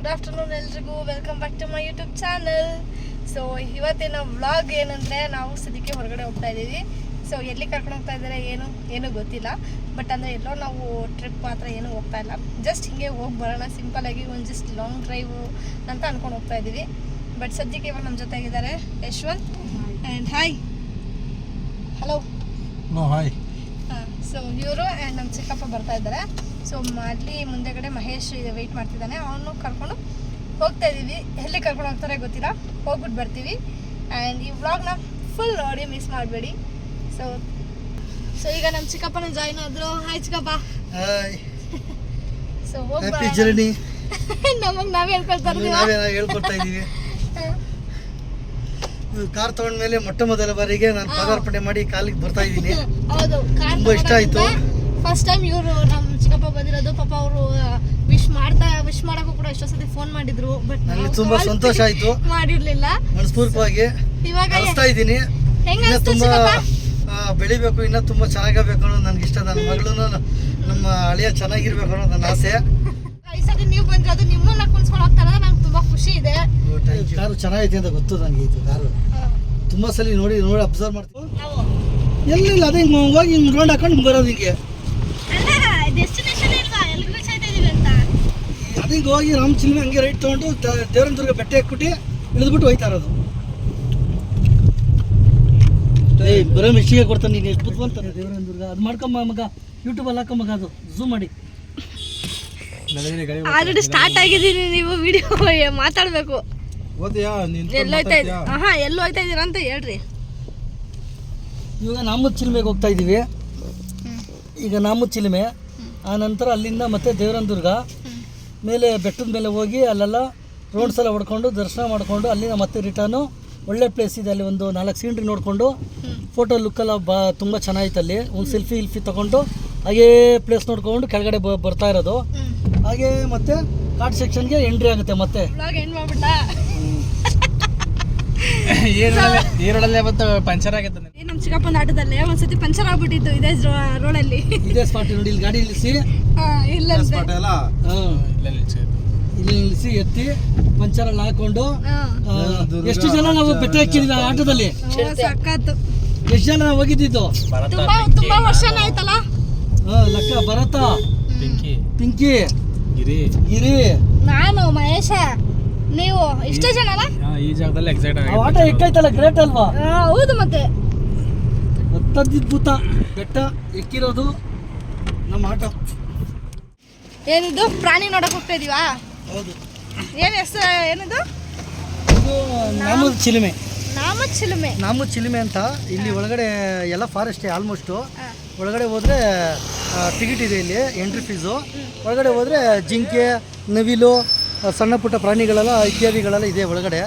Good afternoon ಎಲ್ರಿಗೂ. Welcome back to my YouTube channel. So ಇವತ್ತಿನ vlog ಏನಂದರೆ, ನಾವು ಸದ್ಯಕ್ಕೆ ಹೊರಗಡೆ ಹೋಗ್ತಾ ಇದ್ದೀವಿ. ಸೊ ಎಲ್ಲಿ ಕರ್ಕೊಂಡು ಹೋಗ್ತಾ ಇದ್ದಾರೆ ಏನೂ ಗೊತ್ತಿಲ್ಲ. ಬಟ್ ಅಂದರೆ ಎಲ್ಲೋ ನಾವು ಟ್ರಿಪ್ ಮಾತ್ರ ಏನೂ ಹೋಗ್ತಾ ಇಲ್ಲ. ಜಸ್ಟ್ ಹಿಂಗೆ ಹೋಗಿ ಬರೋಣ ಸಿಂಪಲಾಗಿ, ಒಂದು ಜಸ್ಟ್ ಲಾಂಗ್ ಡ್ರೈವು ಅಂತ ಅಂದ್ಕೊಂಡು ಹೋಗ್ತಾ ಇದ್ದೀವಿ. ಬಟ್ ಸದ್ಯಕ್ಕೆ ಇವಾಗ ನಮ್ಮ ಜೊತೆಗಿದ್ದಾರೆ Yashwant and hi hello hi. So ಇವರು ಆ್ಯಂಡ್ ನಮ್ಮ ಚಿಕ್ಕಪ್ಪ ಬರ್ತಾ ಇದ್ದಾರೆ. ಸೊ ಅಲ್ಲಿ ಮುಂದೆಗಡೆ ಮಹೇಶ್ ವೆಯ್ಟ್ ಮಾಡ್ತಿದ್ದಾನೆ, ಅವನು ಕರ್ಕೊಂಡು ಹೋಗ್ತಾ ಇದ್ದೀವಿ. ಎಲ್ಲಿ ಕರ್ಕೊಂಡು ಹೋಗ್ತಾರೆ ಗೊತ್ತಿಲ್ಲ, ಹೋಗ್ಬಿಟ್ಟು ಬರ್ತೀವಿ. ಆ್ಯಂಡ್ ಈ ವ್ಲಾಗ್ನ ಫುಲ್ ನೋಡಿ, ಮಿಸ್ ಮಾಡಬೇಡಿ. ಸೊ ಈಗ ನಮ್ಮ ಚಿಕ್ಕಪ್ಪನ ಜಾಯ್ನ್ ಆದ್ರು. ಹಾಯ್ ಚಿಕ್ಕಪ್ಪ. ಹಾಯ್. ಸೊ ಹೋಗಿ ಹ್ಯಾಪಿ ಜರ್ನಿ. ನಮಗೆ ನಾವೇ ಹೇಳ್ಕೊಳ್ತಾ ಹೇಳ್ಕೊಡ್ತಾ ಇದ್ದೀವಿ. ಕಾರ್ ತಗೊಂಡ್ಮೇಲೆ ಮೊಟ್ಟ ಮೊದಲ ಬಾರಿಗೆ ನಾನು ಪದಾರ್ಪಣೆ ಮಾಡಿ ಕಾಲಿಗೆ ಬರ್ತಾ ಇದ್ದೀನಿ. ಹೌದು, ತುಂಬಾ ಇಷ್ಟ ಆಯ್ತು. ಫಸ್ಟ್ ಟೈಮ್ ಇವರು ನಮ್ಮ ಚಿಕ್ಕಪ್ಪ ಬಂದಿರೋದು. ಪಾಪ ಅವರು ವಿಶ್ ಮಾಡಕ್ಕೂ ಕೂಡ ಎಷ್ಟೋ ಸತಿ ಫೋನ್ ಮಾಡಿದ್ರು. ಬಟ್ ನನಗೆ ತುಂಬಾ ಸಂತೋಷ ಆಯ್ತು, ಮಾಡಿರ್ಲಿಲ್ಲ. ಮನಸ್ಪೂರ್ವಕವಾಗಿ ಇವಾಗ ಅನಿಸ್ತಾ ಇದ್ದೀನಿ. ಇನ್ನ ತುಂಬಾ ಬೆಳಿಬೇಕು, ಇನ್ನ ತುಂಬಾ ಚೆನ್ನಾಗಬೇಕು ಅನ್ನೋದು ನನ್ಗೆ ಇಷ್ಟ. ನನ್ನ ಮಗಳು ನಮ್ಮ ಹಳೆಯ ಚೆನ್ನಾಗಿರ್ಬೇಕು ಅನ್ನೋದು ನನ್ನ ಆಸೆ. ಈ ಸತಿ ನೀವು ಬಂದಿರೋದು, ನಿಮ್ಮನ್ನ ಕುಣಿಸ್ಕೊಂಡು ಹೋಗ್ತಾ ಇರೋದು ನಂಗೆ ತುಂಬಾ ಖುಷಿ ಇದೆ. ಕಾರು ಚೆನ್ನಾಗೈತೆ ಅಂತ ಗೊತ್ತು ನನಗೆ. ಇದು ಕಾರು ತುಂಬಾ ಸಲ ನೋಡಿ ಅಬ್ಸರ್ವ್ ಮಾಡ್ತೀವಿ. ಎಲ್ಲಿಲ್ಲ, ಅದೇ ಹೋಗಿ ಹಿಂಗೆ ರೋಡ್ ಹಾಕೊಂಡು ಬರೋದು ಹಿಂಗೆ. ಅದಕ್ಕೆ ಹೋಗಿ ರಾಮ ಚಿಲ್ಮೆ ಹಂಗೆ ರೈಟ್ ತೊಗೊಂಡು ದೇವರಂದುರ್ಗ ಬೆಟ್ಟ ಹಾಕ್ಬಿಟ್ಟು ಇಳಿದ್ಬಿಟ್ಟು ಹೋಯ್ತಾ ಇರೋದು. ಬರೋ ಮೆಚ್ಚಿಗೆ ಕೊಡ್ತಾನೆ ನೀನು. ಎಷ್ಟು ಬಂತಾನೆ ದೇವರಂದುರ್ಗ. ಅದು ಮಾಡ್ಕೊಂಬ ಮಗ, ಯೂಟ್ಯೂಬಲ್ಲಿ ಹಾಕೊಂಬಗ, ಅದು ಝೂಮ್ ಮಾಡಿ. ಆಲ್ರೆಡಿ ಸ್ಟಾರ್ಟ್ ಆಗಿದ್ದೀನಿ, ನೀವು ವಿಡಿಯೋ ಮಾತಾಡಬೇಕು. ಎಲ್ಲೋ ಹೋಗ್ತಾ ಇದ್ದೀರಾ ಅಂತ ಹೇಳ್ರಿ. ಇವಾಗ ನಾಮದ್ ಚಿಲ್ಮೆಗೆ ಹೋಗ್ತಾ ಇದ್ದೀವಿ. ಈಗ ನಾಮದ್ ಚಿಲ್ಮೆ ಆ ನಂತರ ಅಲ್ಲಿಂದ ಮತ್ತೆ ದೇವರಂದುರ್ಗ ಮೇಲೆ ಬೆಟ್ಟದ ಮೇಲೆ ಹೋಗಿ ಅಲ್ಲೆಲ್ಲ ರೋಡ್ಸ್ ಎಲ್ಲ ಹೊಡ್ಕೊಂಡು ದರ್ಶನ ಮಾಡಿಕೊಂಡು ಅಲ್ಲಿಂದ ಮತ್ತೆ ರಿಟರ್ನು. ಒಳ್ಳೆ ಪ್ಲೇಸ್ ಇದೆ, ಅಲ್ಲಿ ಒಂದು 4 ಸೀನ್ರಿ ನೋಡಿಕೊಂಡು ಫೋಟೋ ಲುಕ್ಕೆಲ್ಲ ತುಂಬ ಚೆನ್ನಾಗಿತ್ತು. ಅಲ್ಲಿ ಒಂದು ಸೆಲ್ಫಿ ತೊಗೊಂಡು ಹಾಗೇ ಪ್ಲೇಸ್ ನೋಡ್ಕೊಂಡು ಕೆಳಗಡೆ ಬರ್ತಾ ಇರೋದು. ಹಾಗೆ ಮತ್ತೆ ಘಾಟ್ ಸೆಕ್ಷನ್ಗೆ ಎಂಟ್ರಿ ಆಗುತ್ತೆ. ಮತ್ತೆ ಈರೋಡಲ್ಲೇ ಬಂತು ಪಂಚರ್ ಆಗುತ್ತೆ. ನಮ್ಮ ಚಿಕ್ಕಪ್ಪನ ಆಟದಲ್ಲೇ ಒಂದ್ಸತಿ ಪಂಚರ್ ಆಗ್ಬಿಟ್ಟಿತ್ತು ಇದೇ ರೋಡಲ್ಲಿ. ಇದೇ ಸ್ಪಾಟ್ ನೋಡಿ, ಇಲ್ಲಿ ಗಾಡಿ ನಿಲ್ಲಿಸಿ ಇಲ್ಲಿ ನಿಲ್ಲಿಸಿ ಎತ್ತಿ ಪಂಚರ್ ಎಲ್ಲ ಹಾಕೊಂಡು ಎಷ್ಟು ಜನ ನಾವು ಬೆಟ್ಟ ಹಾಕಿದ್ವಿ ಆ ಆಟದಲ್ಲಿ. ಎಷ್ಟು ಜನ ನಾವು ಹೋಗಿದ್ದು? ತುಂಬಾ ವರ್ಷನೇ ಆಯ್ತಲ್ಲ. ಲಕ್ಕ, ಭರತ, ಪಿಂಕಿ, ಗಿರಿ, ನಾನು, ಮಹೇಶ, ನೀವು ಇಷ್ಟೇ ಜನ ಈ ಜಾಗದಲ್ಲಿ ಎಕ್ಸೈಟ್ ಆಗಿ ಆಟ ಎಕ್ಕಾಯ್ತಲ್ಲ, ಗ್ರೇಟ್ ಅಲ್ವಾ? ಹೌದು. ಮತ್ತೆ ಅತ್ಯದ್ಭುತ ಬೆಟ್ಟ ಎಕ್ಕಿರೋದು ನಮ್ಮ ಆಟ. ಏನಿದು ಪ್ರಾಣಿ ನೋಡಕ್ ಹೋಗ್ತಾ ಇದೀವಾ? ಹೌದು. ಏನ್ ಹೆಸರು ಏನಿದು? ಇದು ನಾಮದ್ ಚಿಲುಮೆ. ನಾಮದ್ ಚಿಲುಮೆ ಅಂತ. ಇಲ್ಲಿ ಒಳಗಡೆ ಎಲ್ಲ ಫಾರೆಸ್ಟೇ ಆಲ್ಮೋಸ್ಟು. ಒಳಗಡೆ ಹೋದರೆ ಟಿಕೆಟ್ ಇದೆ, ಇಲ್ಲಿ ಎಂಟ್ರಿ ಫೀಸು. ಒಳಗಡೆ ಹೋದರೆ ಜಿಂಕೆ, ನವಿಲು, ಸಣ್ಣ ಪುಟ್ಟ ಪ್ರಾಣಿಗಳೆಲ್ಲ ಇತ್ಯಾದಿಗಳೆಲ್ಲ ಇದೆ ಒಳಗಡೆ.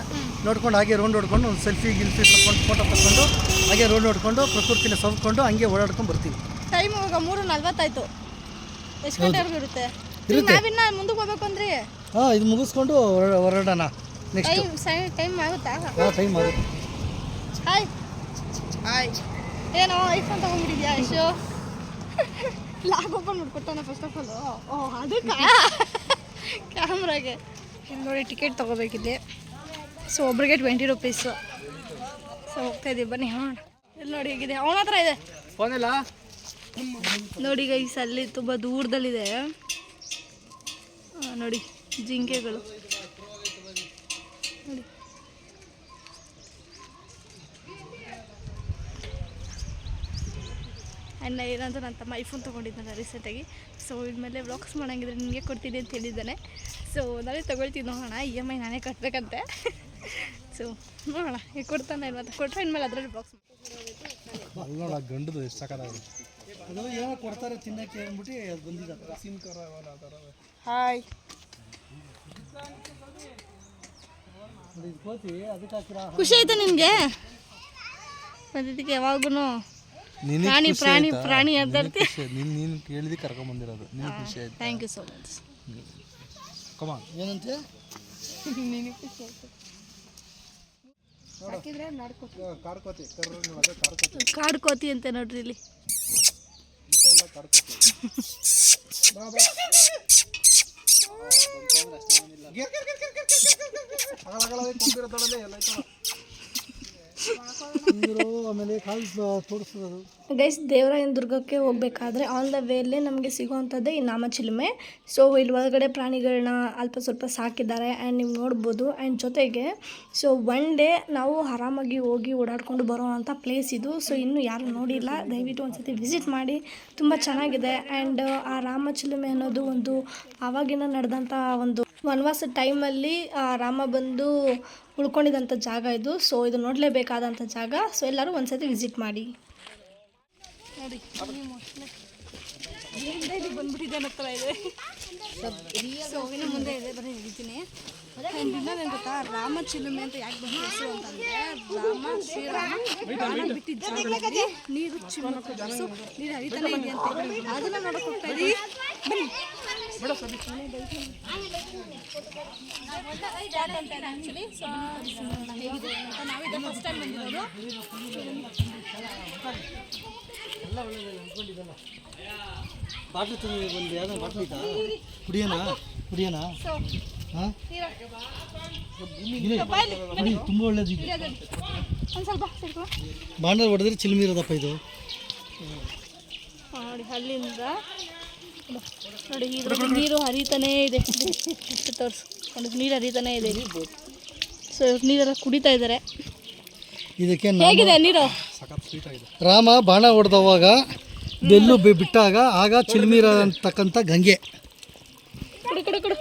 ನೋಡ್ಕೊಂಡು ಹಾಗೆ ರೌಂಡ್ ಹೊಡ್ಕೊಂಡು ಒಂದು ಸೆಲ್ಫಿ ತಗೊಂಡು ಫೋಟೋ ತಗೊಂಡು ಹಾಗೆ ರೌಂಡ್ ಹೊಡ್ಕೊಂಡು ಪ್ರಕೃತಿನ ಸವ್ಕೊಂಡು ಹಂಗೆ ಓಡಾಡ್ಕೊಂಡು ಬರ್ತೀವಿ. ಟೈಮ್ ಇವಾಗ 3:40 ಆಯ್ತು. ಎಷ್ಟು ಗಂಟೆವರೆಗೂ ಇರುತ್ತೆ? ನಾವಿನ್ನ ಮುಂದಕ್ಕೆ ಹೋಗ್ಬೇಕು ಅಂದ್ರೆ ಇದು ಮುಗಿಸ್ಕೊಂಡು ಹೊರಡೋಣ. ನೆಕ್ಸ್ಟ್ ಟೈಮ್ ಆಗುತ್ತಾ? ಟೈಮ್ ಆಗುತ್ತೆ. ಹಾಯ್. ಏನೋ ಐಫೋನ್ ತಗೊಂಡ್ಬಿಟ್ಟಿದ್ಯಾ ಯಶು? ಲಾಗ್ ಓಪನ್ ಮಾಡ್ಕೊತಾನೆ ಫಸ್ಟ್ ಆಫ್ ಆಲ್. ಅದಕ್ಕೆ ಕ್ಯಾಮ್ರಾಗೆ ಇಲ್ಲಿ ನೋಡಿ ಟಿಕೆಟ್ ತೊಗೋಬೇಕಿದೆ. ಸೊ ಒಬ್ರಿಗೆ 20 ರೂಪೀಸು. ಸೊ ಹೋಗ್ತಾ ಇದ್ದೀವಿ, ಬನ್ನಿ ಹೋಗೋಣ. ಇಲ್ಲಿ ನೋಡಿ ಹೇಗಿದೆ, ಅವನ ಹತ್ರ ಇದೆ ಫೋನಿಲ್ಲ ನೋಡಿ ಗೈಸ್. ಅಲ್ಲಿ ತುಂಬ ದೂರದಲ್ಲಿದೆ ನೋಡಿ ಜಿಂಕೆಗಳು ನೋಡಿ. ಆ್ಯಂಡ್ ಏನಂತ ನನ್ನ ತಮ್ಮ ಐಫೋನ್ ತೊಗೊಂಡಿದ್ದಾನೆ ರೀಸೆಂಟಾಗಿ. ಸೊ ಇದ್ಮೇಲೆ ವ್ಲಾಗ್ಸ್ ಮಾಡೋಂಗಿದ್ರೆ ನಿಮಗೆ ಕೊಡ್ತೀನಿ ಅಂತ ಹೇಳಿದ್ದಾನೆ. ಸೊ ನಾನೇ ತೊಗೊಳ್ತೀನಿ, ನೋಡೋಣ. EMI ನಾನೇ ಕಟ್ಟಬೇಕಂತೆ. ಸೊ ನೋಡೋಣ ಈಗ ಕೊಡ್ತಾನೆ ಇಲ್ವ ಅಂತ. ಕೊಟ್ಟರೆ ಇನ್ಮೇಲೆ ಅದರಲ್ಲಿ ಬ್ಲಾಗ್ಸ್ ಗಂಡದು ಎಷ್ಟು ಸಾಕಾಗುತ್ತೆ. ಅದು ಏನೋ ಕೊಡ್ತಾರೆ ತಿನ್ನಕ್ಕೆ ಅಂದ್ಬಿಟ್ಟು ಅದು ಬಂದಿದ್ದಾರೆ. ಹಾಯ್. ಖುಷಿ ಆಯ್ತಾ ನಿನಗೆ ಬಂದಿದ್ದಕ್ಕೆ? ಯಾವಾಗೂ ಪ್ರಾಣಿ ಅದಾಡ್ತಿ. ನೀನು ಕೇಳಿದಿ ಕರ್ಕೊಂಡ್ ಬಂದಿರೋದು, ನಿನಗೆ ಖುಷಿ ಆಯ್ತು. Thank you so much. Come on. ಏನಂತೆ? ನಿನಗೆ ಖುಷಿ ಆಯ್ತು. ಕಾಡ್ಕೋತಿ ಅಂತ ನೋಡ್ರಿ ಇಲ್ಲಿ. ನೀರು ಆಮೇಲೆ ಕಾಲು ತೋರಿಸೋದು. ಗೈಸ್, ದೇವರಾಯನ ದುರ್ಗಕ್ಕೆ ಹೋಗಬೇಕಾದ್ರೆ ಆನ್ ದ ವೇಲ್ಲೇ ನಮಗೆ ಸಿಗುವಂಥದ್ದೇ ಈ ನಾಮಚಿಲುಮೆ. ಸೊ ಇಲ್ಲಿ ಒಳಗಡೆ ಪ್ರಾಣಿಗಳನ್ನ ಅಲ್ಪ ಸ್ವಲ್ಪ ಸಾಕಿದ್ದಾರೆ ಆ್ಯಂಡ್ ನೀವು ನೋಡ್ಬೋದು. ಆ್ಯಂಡ್ ಜೊತೆಗೆ ಸೊ ಒನ್ ಡೇ ನಾವು ಆರಾಮಾಗಿ ಹೋಗಿ ಓಡಾಡ್ಕೊಂಡು ಬರೋ ಅಂಥ ಪ್ಲೇಸ್ ಇದು. ಸೊ ಇನ್ನೂ ಯಾರು ನೋಡಿಲ್ಲ, ದಯವಿಟ್ಟು ಒಂದ್ಸತಿ ವಿಸಿಟ್ ಮಾಡಿ, ತುಂಬ ಚೆನ್ನಾಗಿದೆ. ಆ್ಯಂಡ್ ಆ ರಾಮಚಿಲುಮೆ ಅನ್ನೋದು ಒಂದು ಆವಾಗಿನ ನಡೆದಂಥ ಒಂದು ವನವಾಸ ಟೈಮಲ್ಲಿ ರಾಮ ಬಂದು ಉಳ್ಕೊಂಡಿದ್ದಂಥ ಜಾಗ ಇದು. ಸೊ ಇದು ನೋಡಲೇಬೇಕಾದಂಥ ಜಾಗ. ಸೊ ಎಲ್ಲರೂ ಒಂದ್ಸತಿ ವಿಸಿಟ್ ಮಾಡಿ. ನೋಡಿ ಬಂದ್ಬಿಟ್ಟಿದೆ ಅನ್ನೋ ಥರ ಇದೆ. ಸೊ ಇನ್ನು ಮುಂದೆ ಇದೆ, ಬರೀ ಹಿಡಿತೀನಿ. ಇನ್ನೊಂದು ಗೊತ್ತಾ, ರಾಮಚಿಲುಮೆ ಅಂತ ಯಾಕೆ ಬಂದು ಹೆಸರು ಅಂತಂದರೆ, ಶ್ರೀರಾಮ ಬಾಣ ಬಿಟ್ಟಿದ್ದ ಜಾಗದಲ್ಲಿ ನೀರು ಚಿಮ್ಮುತ್ತದೆ. ಸೊ ನೀರು ಹರಿತಾನೆ ಇದೆ ಅಂತ ಅದನ್ನು ನೋಡೋಕೆ ಹೋಗ್ತಾ ಇದ್ದೀವಿ. ಬನ್ನಿ. ಆ್ಯಕ್ಚುಲಿ ಸೊ ಹೇಗಿದೆ ಅಂತ ನಾವಿದೆ ಫಸ್ಟ್ ಟೈಮ್ ಬಂದಿರೋದು. ಬಾಟ್ಲು ತಂದು ಒಂದು ಯಾವ್ದೋ ಬಾಟ್ಲು ಇತ್ತಾ ಕುಡಿಯೋಣ ಹಾಂ ಕುಡಿ, ತುಂಬ ಒಳ್ಳೇದಿದೆ. ಒಂದು ಸ್ವಲ್ಪ ಸಿಡ್ಕೊ ಬಾಂಡ ಹೊಡೆದ್ರೆ ಚಿಲ್ಮಿ ಇರೋದಪ್ಪ ಇದು. ನೋಡಿ ಅಲ್ಲಿಂದ ನೋಡಿ ಇದ್ರಲ್ಲಿ ನೀರು ಹರಿತಾನೇ ಇದೆ. ತೋರಿಸು, ನೋಡಿ ನೀರು ಹರಿತಾನೇ ಇದೆ. ಸೊ ನೀರೆಲ್ಲ ಕುಡಿತಾ ಇದ್ದಾರೆ. ಇದಕ್ಕೆ ಹೇಗಿದೆ ನೀರು? ರಾಮ ಬಾಣ ಹೊಡೆದವಾಗ ಬೆಲ್ಲು ಬಿಟ್ಟಾಗ ಆಗ ಚಿಲ್ಮಿ ಇರತಕ್ಕಂಥ ಗಂಗೆ. ಕುಡು ಕುಡು ಕುಡು.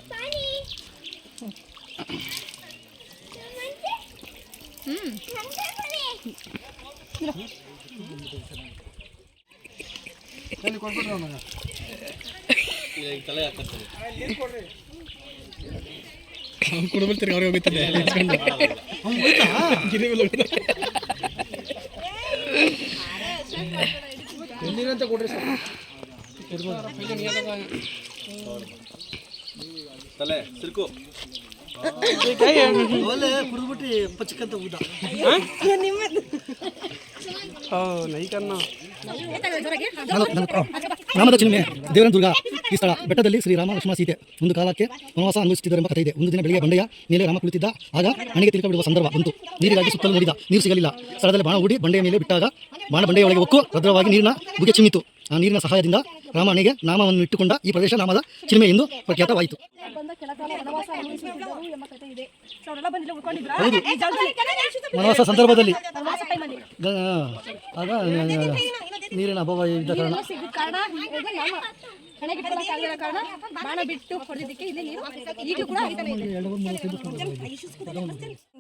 ಕುಡಿಬಿಡ್ತೀರಿ ಅವ್ರಿಗೆ ಹೋಗುತ್ತದೆ ಎಲ್ಲಿರಂತ ಕೊಡ್ರಿ ಸರ್. ತಲೆ ಸಿರ್ಕು ಕುಡಿದ್ಬಿಟ್ಟು ಪಚ್ಚಕ್ಕಂತ ಊದ ರಾಮದ ಚಿಲುಮೆ ದೇವರನ ದುರ್ಗ. ಈ ಸ್ಥಳ ಬೆಟ್ಟದಲ್ಲಿ ಶ್ರೀರಾಮ ಲಕ್ಷ್ಮಣ ಸೀತೆ ಒಂದು ಕಾಲಕ್ಕೆ ವನವಾಸ ಅನುಭವಿಸುತ್ತಿದ್ದರೆಂಬ ಕಥೆ ಇದೆ. ಒಂದು ದಿನ ಬೆಳಿಗ್ಗೆ ಬಂಡೆಯ ಮೇಲೆ ರಾಮ ಕುಳಿತಿದ್ದ. ಆಗ ಹಣೆಗೆ ತಿರುಗ ಬಿಡುವ ಸಂದರ್ಭ ಬಂತು. ನೀರಿಗಾಗಿ ಸುತ್ತಲೂ ನೋಡಿದ, ನೀರು ಸಿಗಲಿಲ್ಲ. ಸ್ಥಳದಲ್ಲಿ ಬಾಣ ಹೂಡಿ ಬಂಡೆಯ ಮೇಲೆ ಬಿಟ್ಟಾಗ ಬಾಣ ಬಂಡೆಯ ಒಳಗೆ ಹೊಕ್ಕು ಭದ್ರವಾಗಿ ನೀರಿನ ಬುಗೆ ಚಿಮ್ಮಿತು. ಆ ನೀರಿನ ಸಹಾಯದಿಂದ ರಾಮ ಹಣೆಗೆ ನಾಮವನ್ನು ಇಟ್ಟುಕೊಂಡ ಈ ಪ್ರದೇಶ ನಾಮದ ಚಿಲುಮೆ ಎಂದು ಪ್ರಖ್ಯಾತವಾಯಿತು. ವನವಾಸ ಸಂದರ್ಭದಲ್ಲಿ ಆಗ ನೀರಿನ ಅಭಾವ ಇದ್ದ ಕಾರಣ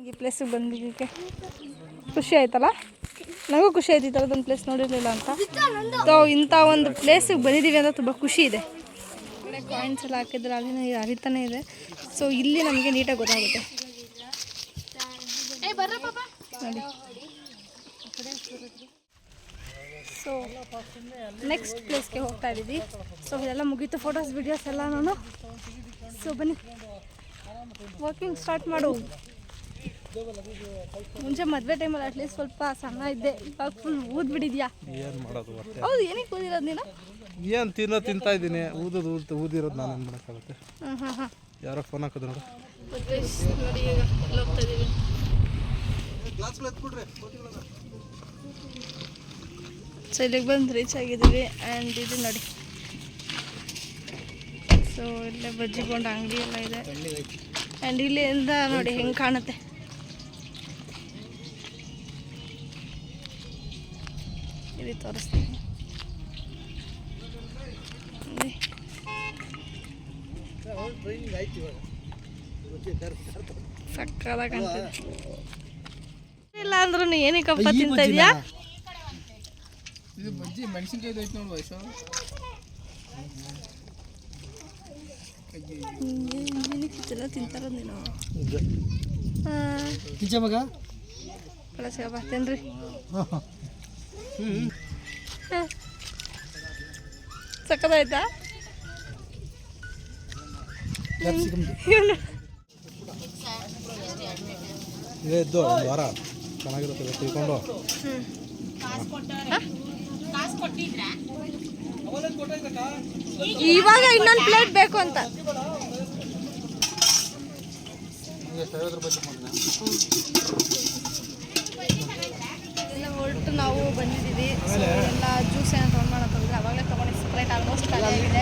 ಈ ಪ್ಲೇಸಿಗೆ ಬಂದಿದ್ದಕ್ಕೆ ಖುಷಿ ಆಯ್ತಲ್ಲ. ನನಗೂ ಖುಷಿ ಆಯ್ತು, ಈ ಥರದೊಂದು ಪ್ಲೇಸ್ ನೋಡಿರಲಿಲ್ಲ ಅಂತ. ಸೊ ಇಂಥ ಒಂದು ಪ್ಲೇಸಿಗೆ ಬಂದಿದ್ದೀವಿ ಅಂತ ತುಂಬ ಖುಷಿ ಇದೆ. ಕಡೆ ಕಾಯಿನ್ಸ್ ಎಲ್ಲ ಹಾಕಿದ್ರೆ ಅಲ್ಲಿನ ಹರಿತಾನೆ ಇದೆ. ಸೊ ಇಲ್ಲಿ ನಮಗೆ ನೀಟಾಗಿ ಗೊತ್ತಾಗುತ್ತೆ ನೋಡಿ. ಸೊ ನೆಕ್ಸ್ಟ್ ಪ್ಲೇಸ್ಗೆ ಹೋಗ್ತಾ ಇದ್ದೀವಿ. ಸೊ ಇದೆಲ್ಲ ಮುಗೀತು, ಫೋಟೋಸ್ ವಿಡಿಯೋಸ್ ಎಲ್ಲ ನಾನು. ಸೊ ಬನ್ನಿ ವಾಕಿಂಗ್ ಸ್ಟಾರ್ಟ್ ಮಾಡು. ಮುಂಚೆ ಮದುವೆ ಟೈಮಲ್ಲಿ ಅಟ್ಲೀಸ್ಟ್ ಸ್ವಲ್ಪ ಸಣ್ಣ ಇದ್ದೆ, ಇವಾಗ ಫುಲ್ ಊದ್ಬಿಟ್ಟಿದ್ಯಾ? ಏನು ಮಾಡೋದು? ಹೌದು, ಏನಕ್ಕೆ ಊದಿರೋದು ನೀನು? ಏನು ತಿಂತಾ ಇದ್ದೀನಿ. ಊದಿರೋದು ನಾನು ಏನು ಮಾಡೋಕ್ಕಾಗುತ್ತೆ? ಯಾರೋ ಫೋನ್ ಹಾಕಿದ್ರು ನೋಡು. ನೋಡಿ ಈಗ ಹೋಗ್ತಾ ಇದ್ದೀವಿ. ಸೊ ಇಲ್ಲಿಗೆ ಬಂದು ರೀಚ್ ಆಗಿದ್ದೀವಿ. ಆ್ಯಂಡ್ ಇದು ನೋಡಿ, ಸೊ ಇಲ್ಲೇ ಬಜ್ಜಿ ಬೋಂಡ ಅಂಗಡಿ ಎಲ್ಲ ಇದೆ. ಆ್ಯಂಡ್ ಇಲ್ಲಿಂದ ನೋಡಿ ಹೆಂಗೆ ಕಾಣುತ್ತೆ. ಇಲ್ಲಿ ತೋರಿಸ್ತೀನಿ. ಸಕ್ಕದಾಗ ಕಾಣ್ತಿದೆ. ಇಲ್ಲ ಅಂದ್ರೂ ಏನಕ್ಕಪ್ಪ ತಿಂತ ಇದೆಯಾ? ಇದು ಬಜ್ಜಿ ಮೆಣಸಿನ್ಕಾಯಿ ಐತೆ ನೋಡಿ ವಯಸ್ಸು. ಏನಕ್ಕೆಲ್ಲ ತಿಂತಾರ ನೀನು? ನಿಜ ಮಗ ಕಳಸಪ್ಪ ತಿನ್ರಿ. ಸಕ್ಕದಾಯ್ತಾ? ಇದೇ ಇದ್ದು ಒಂದು ವಾರ ಚೆನ್ನಾಗಿರುತ್ತೆ ತಿಳ್ಕೊಂಡು. ಇವಾಗ ಇನ್ನೊಂದು ಪ್ಲೇಟ್ ಬೇಕು ಅಂತ. ಎಲ್ಲ ಹೊರಟು ನಾವು ಬಂದಿದ್ದೀವಿ. ಸೊ ಎಲ್ಲ ಜ್ಯೂಸ್ ಏನೋ ತೊಗೊಂಡು ಮಾಡೋಕ್ಕಾಗಿದ್ರೆ ಅವಾಗಲೇ ತೊಗೊಂಡು ಸ್ಪ್ರೈಟ್ ಆಲ್ಮೋಸ್ಟ್ ಖಾಲಿ ಆಗಿದೆ.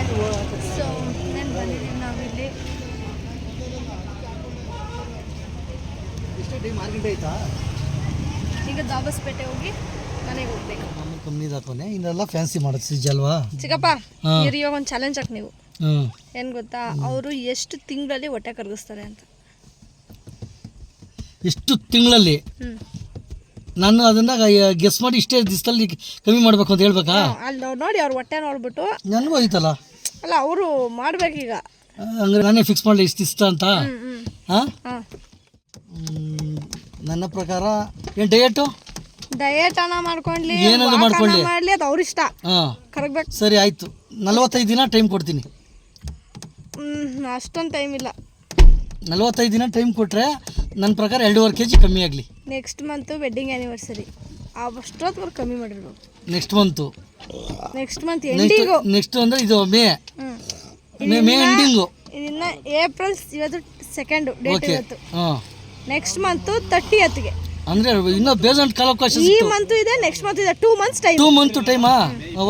ಸೊ ಇನ್ನೇನು ಬಂದಿದ್ದೀವಿ ನಾವಿಲ್ಲಿ. ಈಗ ದಾಬಸ್ಪೇಟೆ ಹೋಗಿ ಮನೆಗೆ ಹೋಗ್ಬೇಕು. ಕಂಪ್ನಿ ದಾಕೋನೆ ಇನ್ನೆಲ್ಲ ಫ್ಯಾನ್ಸಿ ಮಾಡೋದು ಸಿಜ್ ಅಲ್ವಾ ಚಿಕ್ಕಪ್ಪ. ಇವಾಗ ಒಂದು ಚಾಲೆಂಜ್ ಹಾಕಿ ನೀವು. ಏನು ಗೊತ್ತಾ, ಅವರು ಎಷ್ಟು ತಿಂಗಳಲ್ಲಿ ಹೊಟ್ಟೆ ಕರಗಿಸ್ತಾರೆ ಅಂತ. ಎಷ್ಟು ತಿಂಗಳಲ್ಲಿ? ನಾನು ಅದನ್ನ ಗೆಸ್ ಮಾಡಿ ಇಷ್ಟೇ ದಿವಸದಲ್ಲಿ ಕಮ್ಮಿ ಮಾಡಬೇಕು ಅಂತ ಹೇಳ್ಬೇಕಾ? ಅಲ್ಲಿ ನೋಡಿ ಅವ್ರ ಹೊಟ್ಟೆ ನೋಡ್ಬಿಟ್ಟು ನನಗೂ ಹೋಯ್ತಲ್ಲ. ಅಲ್ಲ, ಅವರು ಮಾಡ್ಬೇಕೀಗ. ಹಂಗಾರೆ ನಾನೇ ಫಿಕ್ಸ್ ಮಾಡಲಿ ಇಷ್ಟು ಇಷ್ಟ ಅಂತ. ಹಾಂ, ನನ್ನ ಪ್ರಕಾರ ಏನು ಡಯಟ್ ಅನ್ನ ಮಾಡ್ಕೊಂಡ್ಲಿ, ಏನಾದ್ರು ಮಾಡ್ಕೊಳ್ಳಿ, ಮಾಡ್ಲಿ, ಅದು ಅವ್ರ ಇಷ್ಟ. ಕರಗ್ಬೇಕು. ಸರಿ ಆಯ್ತು, 45 ದಿನ ಟೈಮ್ ಕೊಡ್ತೀನಿ. ಅಷ್ಟೊಂದು ಟೈಮ್ ಇಲ್ಲ. 45 ದಿನ ಟೈಮ್ ಕೊಟ್ಟರೆ ನನ್ನ ಪ್ರಕಾರ 2.5 kg ಕಮ್ಮಿ ಆಗಲಿ. ನೆಕ್ಸ್ಟ್ ಮಂತು ವೆಡ್ಡಿಂಗ್ ಆ್ಯನಿವರ್ಸರಿ, ಅಷ್ಟೊತ್ತು ಕಮ್ಮಿ ಮಾಡಿರ್ಬೇಕು. Next month ending. ನೆಕ್ಸ್ಟ್ ಅಂದರೆ ಇದು ಮೇ ಎಂಡಿಂಗು. ಇನ್ನು ಏಪ್ರಿಲ್, ಇವತ್ತು 2nd ಡೇಟ್ ಇವತ್ತು. ನೆಕ್ಸ್ಟ್ ಮಂತು 30th ಅಂದರೆ ಇನ್ನೂ ಬೇಜಾನ್ ಕಾಲಾವಕಾಶ. ಈ ಮಂತು ಇದೆ, ನೆಕ್ಸ್ಟ್ ಮಂತ್ ಇದೆ, 2 months ಟೈಮ್. 2 month ಟೈಮಾ?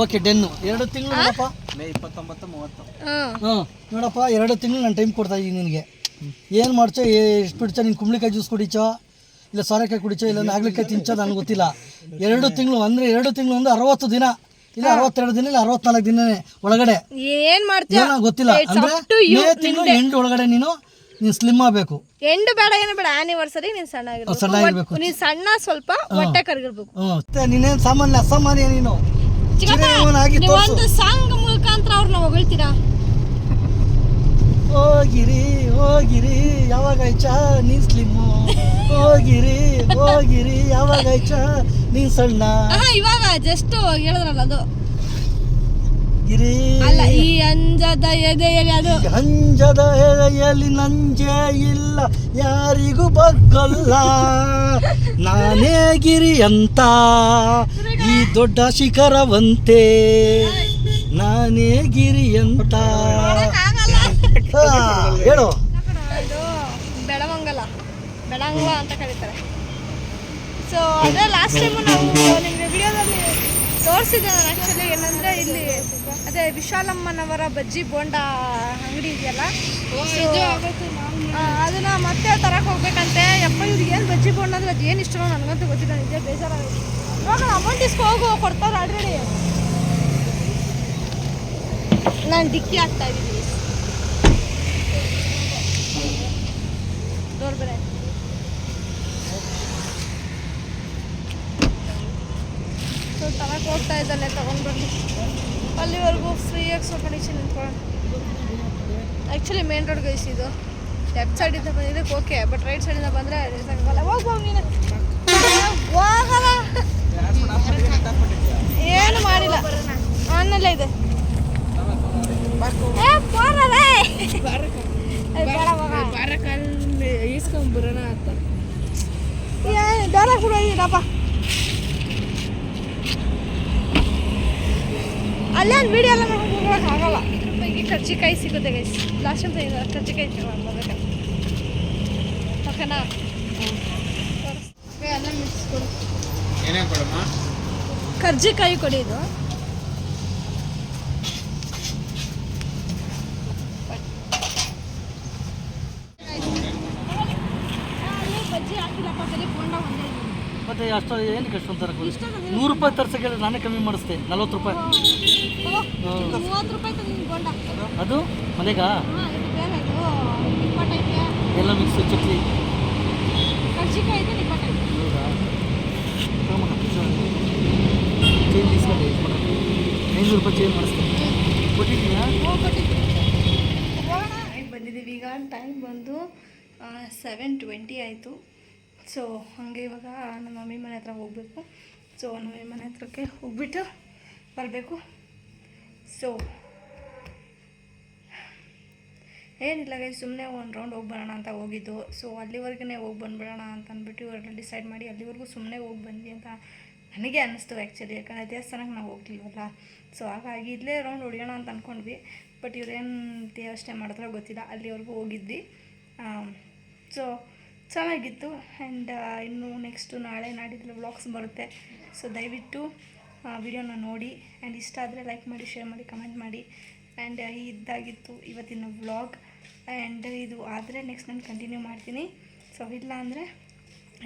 Okay, done. 2 ತಿಂಗಳು ನೋಡಪ್ಪ. ಮೇ 29, 30. ನೋಡಪ್ಪ, 2 ತಿಂಗಳು ನಾನು ಟೈಮ್ ಕೊಡ್ತಾ ಇದ್ದೀನಿ ನಿನಗೆ. ಏನು ಮಾಡ್ಚೋ, ಎಷ್ಟು ಬಿಡ್ಚೋ, ನೀನು ಕುಂಬಳಿಕಾಯಿ ಜ್ಯೂಸ್ ಕುಡಿಚೋ, ಇಲ್ಲ ಸೋರೆಕಾಯಿ ಕುಡಿಚೋ, ಇಲ್ಲ ಆಗ್ಲಿಕಾಯಿ ತಿಂಚೋ, ನನಗೆ ಗೊತ್ತಿಲ್ಲ. 2 ತಿಂಗಳು ಅಂದರೆ 2 ತಿಂಗಳು ಅಂದರೆ 60 ದಿನ, ಇಲ್ಲ 62 ದಿನ, ಇಲ್ಲ 64 ದಿನನೇ ಒಳಗಡೆ. ಏನು ಮಾಡ್ತೀಯ ಗೊತ್ತಿಲ್ಲ. ಅಂದರೆ ಮೇ ತಿಂಗಳು ಎಂಡ್ ಒಳಗಡೆ ನೀನು ಸ್ಲಿಮ್ ಆಗಬೇಕು. ಎಂಡು ಬೇಡ, ಏನು ಬೇಡ, ಆನಿವರ್ಸರಿ ನೀನು ಸಣ್ಣ ಆಗಿರ್ಬೇಕು. ನೀನು ಸಣ್ಣ, ಸ್ವಲ್ಪ ಹೊಟ್ಟೆ ಕರಗಿರ್ಬೇಕು. ನೀನೇನು ಅಸಾಮಾನ್ಯ ನೀನು. ಒಂದು ಸಾಂಗ್ ಮುಖಾಂತರ ಅವ್ರನ್ನ ಹೊಗಳ್ತೀರಾ? ಹೋಗಿರಿ ಹೋಗಿರಿ ಯಾವಾಗ ಐಚಾ ನೀನ್ ಸ್ಲಿಮ್ಮು, ಹೋಗಿರಿ ಹೋಗಿರಿ ಯಾವಾಗ ಐಚಾ ನೀನ್ ಸಣ್ಣ. ಇವಾಗ ಜಸ್ಟ್ ಹೇಳಿದ್ರಲ್ಲ ಅದು ಗಿರಿ. ಅಲ್ಲ, ಈ ಅಂಜದ ಎದೆಯಲ್ಲಿ, ಅದು ಅಂಜದ ಎದೆಯಲ್ಲಿ ನಂಜೆ ಇಲ್ಲ, ಯಾರಿಗೂ ಬಗ್ಗಲ್ಲ, ನಾನೇ ಗಿರಿ ಅಂತ ಈ ದೊಡ್ಡ ಶಿಖರವಂತೆ, ನಾನೇ ಗಿರಿ ಅಂತ. ಹೇಳು. ಇದು ಬೆಳವಂಗಲ ಅಂತ ಕರೀತಾರೆ. ಸೊ ಅದೇ ಲಾಸ್ಟ್ ಟೈಮು ನಾವು ನಿಮಗೆ ವಿಡಿಯೋದಲ್ಲಿ ತೋರಿಸಿದ್ದೆ ನಾನು. ಆ್ಯಕ್ಚುಲಿ ಏನಂದರೆ ಇಲ್ಲಿ ಅದೇ ವಿಶಾಲಮ್ಮನವರ ಬಜ್ಜಿ ಬೋಂಡ ಅಂಗಡಿ ಇದೆಯಲ್ಲ, ಅದನ್ನು ಮತ್ತೆ ತರಕ್ಕೆ ಹೋಗ್ಬೇಕಂತೆ. ಯಪ್ಪ, ಇವ್ರಿಗೆ ಏನು ಬಜ್ಜಿ ಬೋಂಡ ಅಂದರೆ ಅದು ಏನು ಇಷ್ಟನೋ ನನಗಂತೂ ಗೊತ್ತಿಲ್ಲ, ನಿಜ ಬೇಜಾರಾಗಿದೆ. ಇವಾಗ ಅಮೌಂಟ್ ಹೋಗು, ಕೊಡ್ತಾರೆ ಆಲ್ರೆಡಿ. ನಾನು ಡಿಕ್ಕಿ ಆಗ್ತಾ ಇದ್ದೀನಿ. ಡೋರ್ ಬೇರೆ. ಸೊ ತರಕ್ಕೆ ಹೋಗ್ತಾ ಇದ್ದಲ್ಲೇ ತೊಗೊಂಡು ಬರಲಿ, ಅಲ್ಲಿವರೆಗೂ ಫ್ರೀಯಾಗಿ ಸ್ವಲ್ಪ ನಿಚ್ಚಿ ನಿಂತ್ಕೊಳ್ಳೋಣ. ಆ್ಯಕ್ಚುಲಿ ಮೇನ್ ರೋಡ್ಗೆ ಇದು ಲೆಫ್ಟ್ ಸೈಡಿಂದ ಬಂದಿದ್ದಕ್ಕೆ ಓಕೆ, ಬಟ್ ರೈಟ್ ಸೈಡಿಂದ ಬಂದರೆ ನಿಲ್ಸೋಕ್ಕಾಗಲ್ಲ. ಹೋಗ್ಬೋದು ನೀನು. ಹೋಗಲ್ಲ, ಏನು ಮಾಡಿಲ್ಲ, ಅನ್ನಲ್ಲೇ ಇದೆ. ಈಸ್ಕೊಂಬರೋಣ ಅಂತ ಡೋರ ಕೂಡ ಇದಪ್ಪ. ಅಲ್ಲೇ ಒಂದು ವೀಡಿಯೋ ಎಲ್ಲ ನೋಡೋಕೆ ಆಗಲ್ಲ. ಈಗ ಕರ್ಜಿಕಾಯಿ ಸಿಗುತ್ತೆ ಗೈಸ್. ಲಾಸ್ಟ್ ಟೈಮ್ ತಂದಿದ್ದಾರೆ ಕರ್ಜಿಕಾಯಿ ಬರ್ಬೇಕಾದ್ರೆ. ಓಕೆನಾ? ಎಲ್ಲ ಮಿಕ್ಸ್ ಕೊಡು. ಏನೇನು ಕೊಡಮ್ಮ? ಕರ್ಜಿಕಾಯಿ ಕೊಡಿ. ಇದು ಮತ್ತೆ ಅಷ್ಟು ಏನಕ್ಕೆ ಅಷ್ಟೊಂದು ತರಕ್ಕೆ 100 ರೂಪಾಯಿ ತರ್ಸಕ್ಕೆ ನಾನೇ ಕಮ್ಮಿ ಮಾಡಿಸ್ತೆ. 40 ರೂಪಾಯಿ. 30 ರೂಪಾಯಿ ಅದು ಮನೆಗಾ ಎಲ್ಲ ಮಿಕ್ಸ್ ಚಟ್ಲಿ. ಚೇಂಜ್ ಇಸ್ಕೊಂಡು 500 ರೂಪಾಯಿ ಚೇಂಜ್ ಮಾಡಿಸ್ತೇನೆ. ಕೊಟ್ಟಿದ್ದೀಯಾ? ಬಂದಿದ್ದೀವಿ. ಈಗ ಟೈಮ್ ಬಂದು 7:20 ಆಯಿತು. ಸೊ ಹಾಗೆ ಇವಾಗ ನಮ್ಮ ಮಮ್ಮಿ ಮನೆ ಹತ್ರ ಹೋಗಬೇಕು. ಸೊ ನಮ್ಮ ಮಮ್ಮಿ ಮನೆ ಹತ್ರಕ್ಕೆ ಹೋಗ್ಬಿಟ್ಟು ಬರಬೇಕು. ಸೊ ಏನಿಲ್ಲ ಗೈ, ಸುಮ್ಮನೆ ಒಂದು ರೌಂಡ್ ಹೋಗಿ ಬರೋಣ ಅಂತ ಹೋಗಿದ್ದು. ಸೊ ಅಲ್ಲಿವರೆಗೂ ಹೋಗಿ ಬಂದುಬಿಡೋಣ ಅಂತ ಅಂದ್ಬಿಟ್ಟು ಇವಾಗ ಡಿಸೈಡ್ ಮಾಡಿ ಅಲ್ಲಿವರೆಗೂ ಸುಮ್ಮನೆ ಹೋಗಿ ಬಂದ್ವಿ ಅಂತ ನನಗೆ ಅನ್ನಿಸ್ತು ಆ್ಯಕ್ಚುಲಿ. ಯಾಕಂದರೆ ದೇವಸ್ಥಾನಕ್ಕೆ ನಾವು ಹೋಗ್ಲಿಲ್ವಲ್ಲ. ಸೊ ಹಾಗಾಗಿ ಇಲ್ಲೇ ರೌಂಡ್ ಹೊಡಿಯೋಣ ಅಂತ ಅಂದ್ಕೊಂಡ್ವಿ. ಬಟ್ ಇವ್ರೇನು ಯೋಚನೆ ಮಾಡಿದ್ರೋ ಗೊತ್ತಿಲ್ಲ, ಅಲ್ಲಿವರೆಗೂ ಹೋಗಿದ್ವಿ. ಸೊ ಚೆನ್ನಾಗಿತ್ತು. ಆ್ಯಂಡ್ ಇನ್ನು ನೆಕ್ಸ್ಟು ನಾಳೆ ನಾಡಿದ್ದು ವ್ಲಾಗ್ಸ್ ಬರುತ್ತೆ. ಸೊ ದಯವಿಟ್ಟು ವಿಡಿಯೋನ ನೋಡಿ ಆ್ಯಂಡ್ ಇಷ್ಟ ಆದರೆ ಲೈಕ್ ಮಾಡಿ, ಶೇರ್ ಮಾಡಿ, ಕಮೆಂಟ್ ಮಾಡಿ. ಆ್ಯಂಡ್ ಇದಾಗಿತ್ತು ಇವತ್ತಿನ ವ್ಲಾಗ್. ಆ್ಯಂಡ್ ಇದು ಆದರೆ ನೆಕ್ಸ್ಟ್ ನಾನು ಕಂಟಿನ್ಯೂ ಮಾಡ್ತೀನಿ. ಸೊ ಇಲ್ಲ ಅಂದರೆ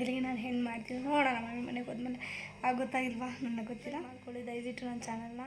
ಇಲ್ಲಿಗೆ ನಾನು ಹೆಂಗೆ ಮಾಡ್ತೀನಿ ನೋಡೋಣ. ಮನೆಗೆ ಹೋದ್ಮೇಲೆ ಆಗುತ್ತಾ ಇಲ್ವಾ ನನಗೆ ಗೊತ್ತಿಲ್ಲ. ಮಾಡ್ಕೊಳ್ಳಿ ದಯವಿಟ್ಟು ನನ್ನ ಚಾನಲ್ನ.